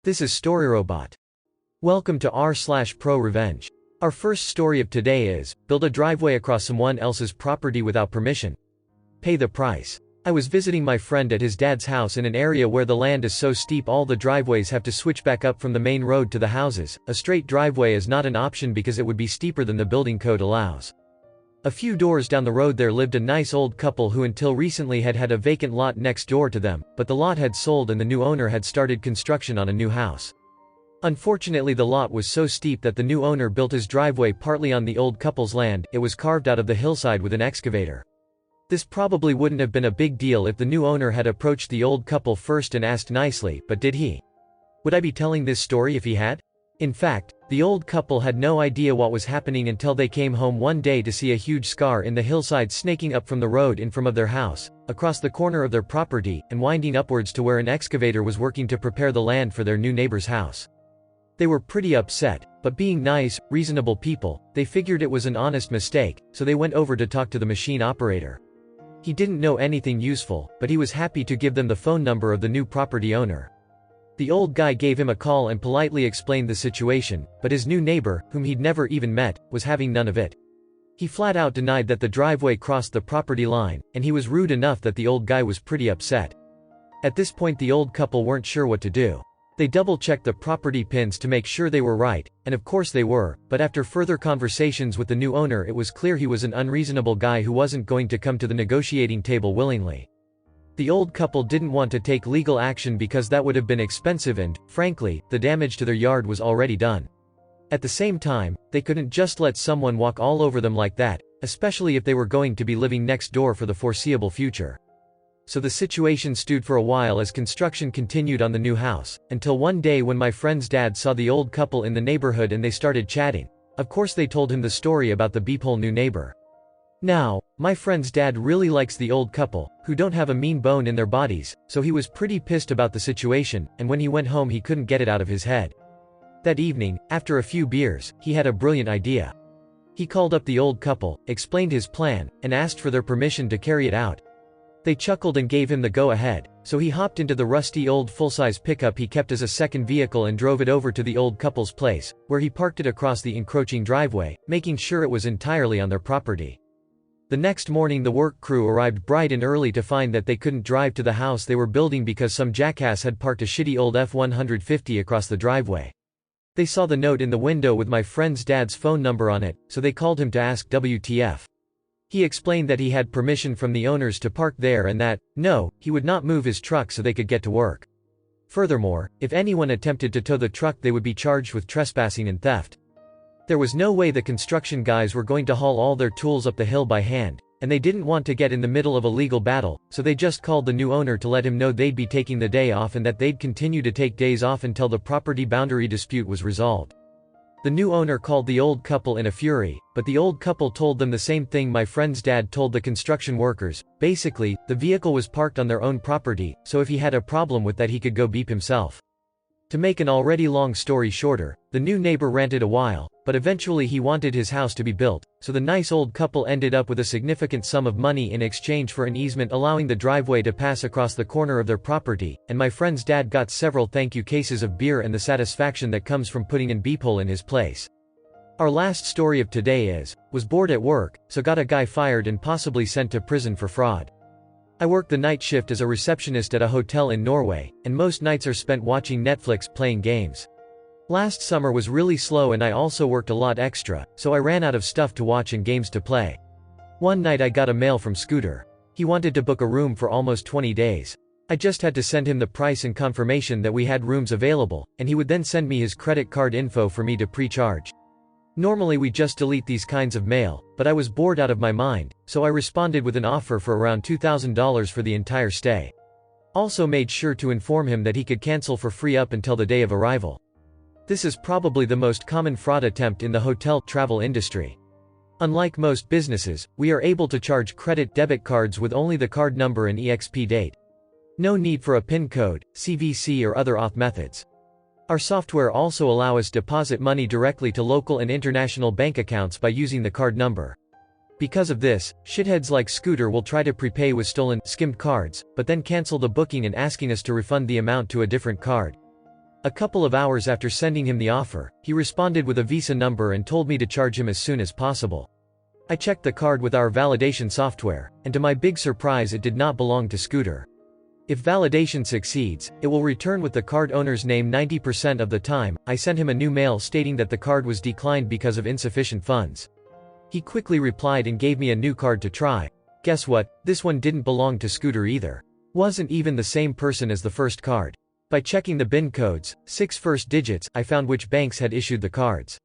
This is StoryRobot. Welcome to r/prorevenge. Our first story of today is, build a driveway across someone else's property without permission. Pay the price. I was visiting my friend at his dad's house in an area where the land is so steep all the driveways have to switch back up from the main road to the houses. A straight driveway is not an option because it would be steeper than the building code allows. A few doors down the road there lived a nice old couple who until recently had had a vacant lot next door to them, but the lot had sold and the new owner had started construction on a new house. Unfortunately, the lot was so steep that the new owner built his driveway partly on the old couple's land. It was carved out of the hillside with an excavator. This probably wouldn't have been a big deal if the new owner had approached the old couple first and asked nicely, but did he? Would I be telling this story if he had? In fact, the old couple had no idea what was happening until they came home one day to see a huge scar in the hillside snaking up from the road in front of their house, across the corner of their property, and winding upwards to where an excavator was working to prepare the land for their new neighbor's house. They were pretty upset, but being nice, reasonable people, they figured it was an honest mistake, so they went over to talk to the machine operator. He didn't know anything useful, but he was happy to give them the phone number of the new property owner. The old guy gave him a call and politely explained the situation, but his new neighbor, whom he'd never even met, was having none of it. He flat out denied that the driveway crossed the property line, and he was rude enough that the old guy was pretty upset. At this point the old couple weren't sure what to do. They double-checked the property pins to make sure they were right, and of course they were, but after further conversations with the new owner it was clear he was an unreasonable guy who wasn't going to come to the negotiating table willingly. The old couple didn't want to take legal action because that would have been expensive and, frankly, the damage to their yard was already done. At the same time, they couldn't just let someone walk all over them like that, especially if they were going to be living next door for the foreseeable future. So the situation stewed for a while as construction continued on the new house, until one day when my friend's dad saw the old couple in the neighborhood and they started chatting. Of course they told him the story about the beephole new neighbor. Now, my friend's dad really likes the old couple, who don't have a mean bone in their bodies, so he was pretty pissed about the situation, and when he went home he couldn't get it out of his head. That evening, after a few beers, he had a brilliant idea. He called up the old couple, explained his plan, and asked for their permission to carry it out. They chuckled and gave him the go-ahead, so he hopped into the rusty old full-size pickup he kept as a second vehicle and drove it over to the old couple's place, where he parked it across the encroaching driveway, making sure it was entirely on their property. The next morning the work crew arrived bright and early to find that they couldn't drive to the house they were building because some jackass had parked a shitty old F-150 across the driveway. They saw the note in the window with my friend's dad's phone number on it, so they called him to ask WTF. He explained that he had permission from the owners to park there and that, no, he would not move his truck so they could get to work. Furthermore, if anyone attempted to tow the truck they would be charged with trespassing and theft. There was no way the construction guys were going to haul all their tools up the hill by hand, and they didn't want to get in the middle of a legal battle, so they just called the new owner to let him know they'd be taking the day off and that they'd continue to take days off until the property boundary dispute was resolved. The new owner called the old couple in a fury, but the old couple told them the same thing my friend's dad told the construction workers. Basically, the vehicle was parked on their own property, so if he had a problem with that he could go beep himself. To make an already long story shorter, the new neighbor ranted a while, but eventually he wanted his house to be built, so the nice old couple ended up with a significant sum of money in exchange for an easement allowing the driveway to pass across the corner of their property, and my friend's dad got several thank you cases of beer and the satisfaction that comes from putting an beephole in his place. Our last story of today is, was bored at work, so got a guy fired and possibly sent to prison for fraud. I work the night shift as a receptionist at a hotel in Norway, and most nights are spent watching Netflix playing games. Last summer was really slow and I also worked a lot extra, so I ran out of stuff to watch and games to play. One night I got a mail from Scooter. He wanted to book a room for almost 20 days. I just had to send him the price and confirmation that we had rooms available, and he would then send me his credit card info for me to pre-charge. Normally we just delete these kinds of mail, but I was bored out of my mind, so I responded with an offer for around $2,000 for the entire stay. Also made sure to inform him that he could cancel for free up until the day of arrival. This is probably the most common fraud attempt in the hotel travel industry. Unlike most businesses, we are able to charge credit debit cards with only the card number and EXP date. No need for a PIN code, CVC or other auth methods. Our software also allows us to deposit money directly to local and international bank accounts by using the card number. Because of this, shitheads like Scooter will try to prepay with stolen, skimmed cards, but then cancel the booking and asking us to refund the amount to a different card. A couple of hours after sending him the offer, he responded with a Visa number and told me to charge him as soon as possible. I checked the card with our validation software, and to my big surprise it did not belong to Scooter. If validation succeeds, it will return with the card owner's name 90% of the time. I sent him a new mail stating that the card was declined because of insufficient funds. He quickly replied and gave me a new card to try. Guess what, this one didn't belong to Scooter either. Wasn't even the same person as the first card. By checking the BIN codes, 6 first digits, I found which banks had issued the cards.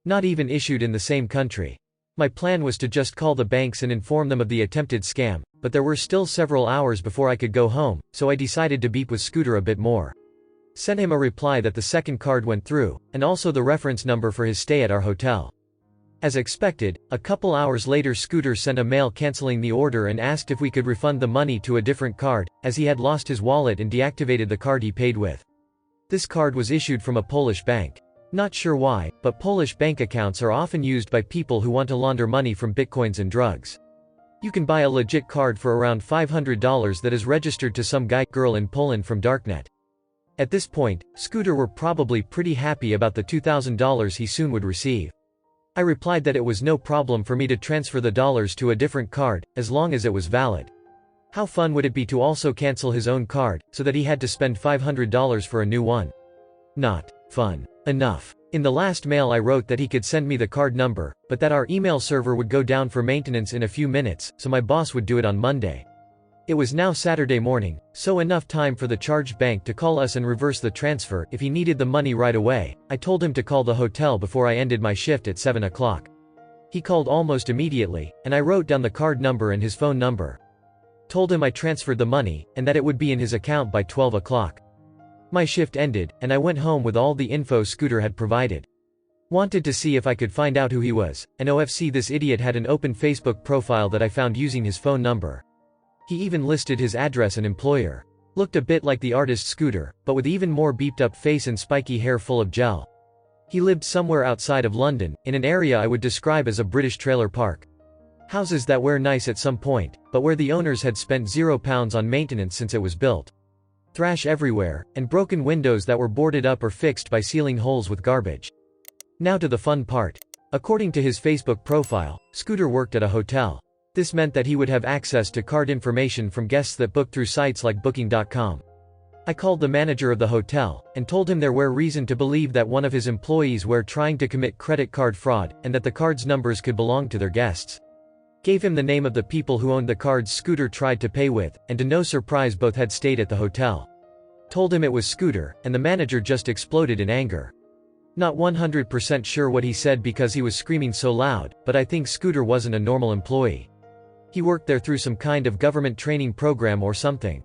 Not even issued in the same country. My plan was to just call the banks and inform them of the attempted scam, but there were still several hours before I could go home, so I decided to beep with Scooter a bit more. Sent him a reply that the second card went through, and also the reference number for his stay at our hotel. As expected, a couple hours later Scooter sent a mail canceling the order and asked if we could refund the money to a different card, as he had lost his wallet and deactivated the card he paid with. This card was issued from a Polish bank. Not sure why, but Polish bank accounts are often used by people who want to launder money from bitcoins and drugs. You can buy a legit card for around $500 that is registered to some girl in Poland from Darknet. At this point, Scooter were probably pretty happy about the $2,000 he soon would receive. I replied that it was no problem for me to transfer the dollars to a different card, as long as it was valid. How fun would it be to also cancel his own card, so that he had to spend $500 for a new one? Not fun enough. In the last mail I wrote that he could send me the card number, but that our email server would go down for maintenance in a few minutes, so my boss would do it on Monday. It was now Saturday morning, so enough time for the charged bank to call us and reverse the transfer if he needed the money right away. I told him to call the hotel before I ended my shift at 7 o'clock. He called almost immediately, and I wrote down the card number and his phone number. Told him I transferred the money, and that it would be in his account by 12 o'clock. My shift ended, and I went home with all the info Scooter had provided. Wanted to see if I could find out who he was, and OFC this idiot had an open Facebook profile that I found using his phone number. He even listed his address and employer. Looked a bit like the artist Scooter, but with even more beeped up face and spiky hair full of gel. He lived somewhere outside of London, in an area I would describe as a British trailer park. Houses that were nice at some point, but where the owners had spent £0 on maintenance since it was built. Thrash everywhere, and broken windows that were boarded up or fixed by sealing holes with garbage. Now to the fun part. According to his Facebook profile, Scooter worked at a hotel. This meant that he would have access to card information from guests that booked through sites like Booking.com. I called the manager of the hotel, and told him there were reason to believe that one of his employees were trying to commit credit card fraud, and that the cards' numbers could belong to their guests. Gave him the name of the people who owned the cards Scooter tried to pay with, and to no surprise both had stayed at the hotel. Told him it was Scooter, and the manager just exploded in anger. Not 100% sure what he said because he was screaming so loud, but I think Scooter wasn't a normal employee. He worked there through some kind of government training program or something.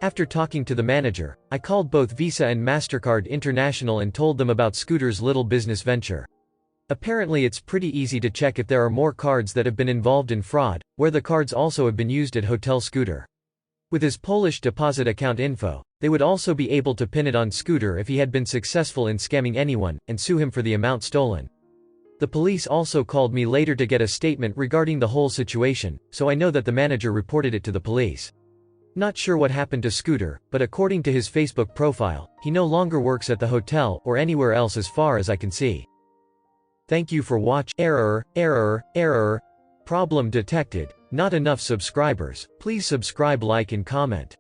After talking to the manager, I called both Visa and MasterCard International and told them about Scooter's little business venture. Apparently it's pretty easy to check if there are more cards that have been involved in fraud, where the cards also have been used at Hotel Scooter. With his Polish deposit account info, they would also be able to pin it on Scooter if he had been successful in scamming anyone, and sue him for the amount stolen. The police also called me later to get a statement regarding the whole situation, so I know that the manager reported it to the police. Not sure what happened to Scooter, but according to his Facebook profile, he no longer works at the hotel or anywhere else as far as I can see. Thank you for watching. Error. Problem detected. Not enough subscribers. Please subscribe, like and comment.